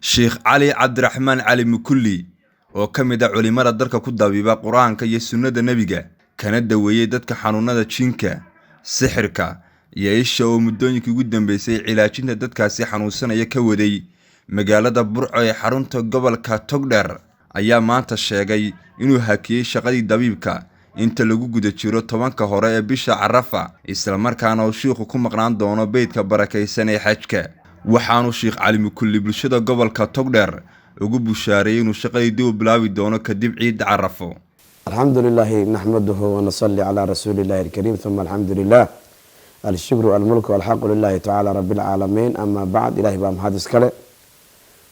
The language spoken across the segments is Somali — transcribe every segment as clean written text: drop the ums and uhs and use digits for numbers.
Sheikh Ali Cabdiraxmaan Cali Mukulli oo ka mid ah culimada dalka ku dabiiba Quraanka iyo sunnada Nabiga kana daweeyay dadka xanuunada jinka, sixirka iyo isha oo muddooyinkii ugu dambeysay cilaajinta dadkaasi xanuunsanaya ka waday magaalada Burco ee xarunta gobolka Togdheer ayaa maanta sheegay inuu hakiyay shaqadii dabiibka inta lagu guda jiro 10ka hore ee bisha Carafa isla markaana uu sheekhu ku maqnaan doono beedka barakaysan ee xajka. waxaanu Sheikh Ali Mukulli bulshada gobolka Togdheer ugu bushaareeyay inuu shaqadii dib bilaabi doono kadib ciid Carafo. alxamdulillaah naxmaduhu wa nasalli ala rasuulillaahi alkariim thumma alxamdulillaah alshukru almulku walxaqu lillaahi tacaala rabbil caalamiin ama bacd. ilaahay baa mahad iskale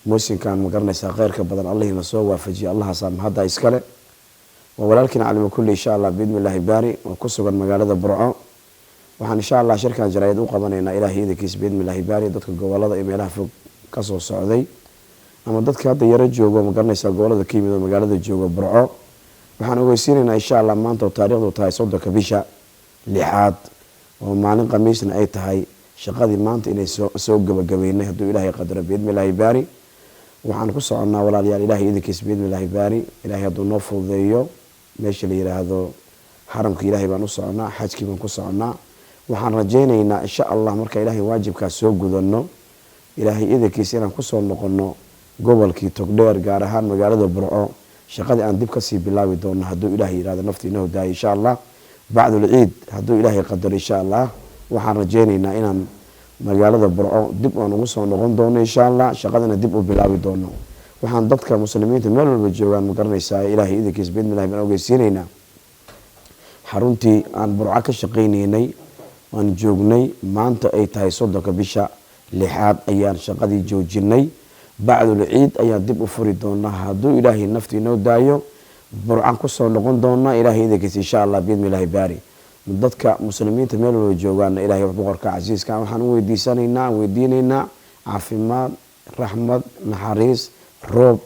muusinkan ma garanaysaa khayrka badan allahina soo waafajiya allahaasaa mahadda iskale waa walaalkiina Cali Mukulli insha allah biidnillaahi baari oo ku sugan magaalada Burco. waxaan insha allah shirkan jaraayad u qabanaynaa ilaahay idinkiisa biidnillaahi baari dadka gobolada iyo meelaha fog ka soo socday ama dadka hadda yaro joogo ma garanaysaa gobolada ka yimid oo magaalada jooga Burco. waxaan ogeysiinaynaa insha allah maanta oo taariikhdu tahay 3 bisha 6 oo maalin khamiisna ay tahay shaqadii maanta inay soo gabagabeynay hadduu ilaahay qadaro biidnillaahi baari. waxaan ku soconaa walaalayaal ilaahay idinkiisa biidnillaahi baari. ilaahay hadduu noo fududeeyo meesha la yiraahdo xaramka ilaahay baan u soconaa, xajkii baan ku soconaa. waxaan rajaynaynaa insha allah marka ilaahay waajibkaas soo gudano ilaahay idinkiisa inaan kusoo noqono gobolkii Togdheer gaar ahaan magaalada Burco shaqadii aan dib kasii bilaabi doono hadduu ilaahay yiraahdo naftiina hadaay insha allah bacdul ciid hadduu ilaahay qadaro insha allah. waxaan rajaynaynaa inaan magaalada Burco dib aan ugu soo noqon doono insha allah shaqadana dib u bilaabi doono. waxaan dadka muslimiinta meel walba joogaan ma garanaysaa ilaahay idinkiisa biidnillaahi baan ogeysiinaynaa xaruntii aan Burco ka shaqaynaynay waan joognay maanta ay tahay 3 bisha 6 ayaan shaqadii joojinay. bacdul ciid ayaan dib u furi doonaa hadduu ilaahay naftiina daayo Burco ku soo noqon doonaa ilaahay idinkiisa insha allah biidnillaahi baari. dadka muslimiinta meel walba joogaan ilaahay boqorka casiiska waxaan u weydiinaynaa caafimaad, raxmad, naxariis, roob,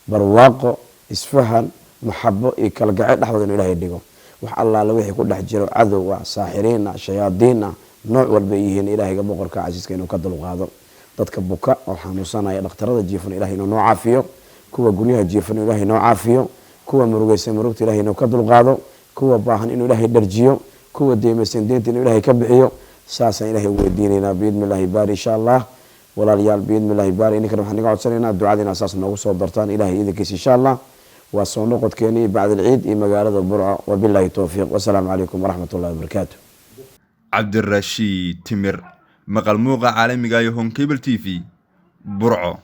barwaaqo, isfahan, maxabo iyo kala gacayl dhexdooda inuu ilaahay dhigo. wax allaala wixii ku dhex jiro cadow ah, saaxiriin ah, shayaadiin ah, nooc walba yihiin ilaahayga boqorka casiiska inuu ka dulqaado. dadka buka oo xanuunsanaya dhakhtarada jiifan ilaahay inuu noo caafiyo, kuwa guryaha jiifan ilaahay noo caafiyo, kuwa murugaysan murugta ilaahay inuu ka dulqaado, kuwa baahan inuu ilaahay dharjiyo, kuwa deemaysan deynta inuu ilaahay ka bixiyo. saasaan ilaahay weydiinaynaa biidnillaahi baari insha allah. walaalayaal biidnillaahi baari ininkan waxaan naga codsanaynaa ducadiina saas noogu soo dartaan ilaahay idinkiisa insha allah. waa soo noqodkeeni bacdal ciid iyo magaalada Burco. wabilaahi tawfiiq. wasalaamu calaykum waraxmatullaahi wabarakaatu. Cabdirashiid Timir maqal muuqa caalamiga iyo Home Cable TV Burco.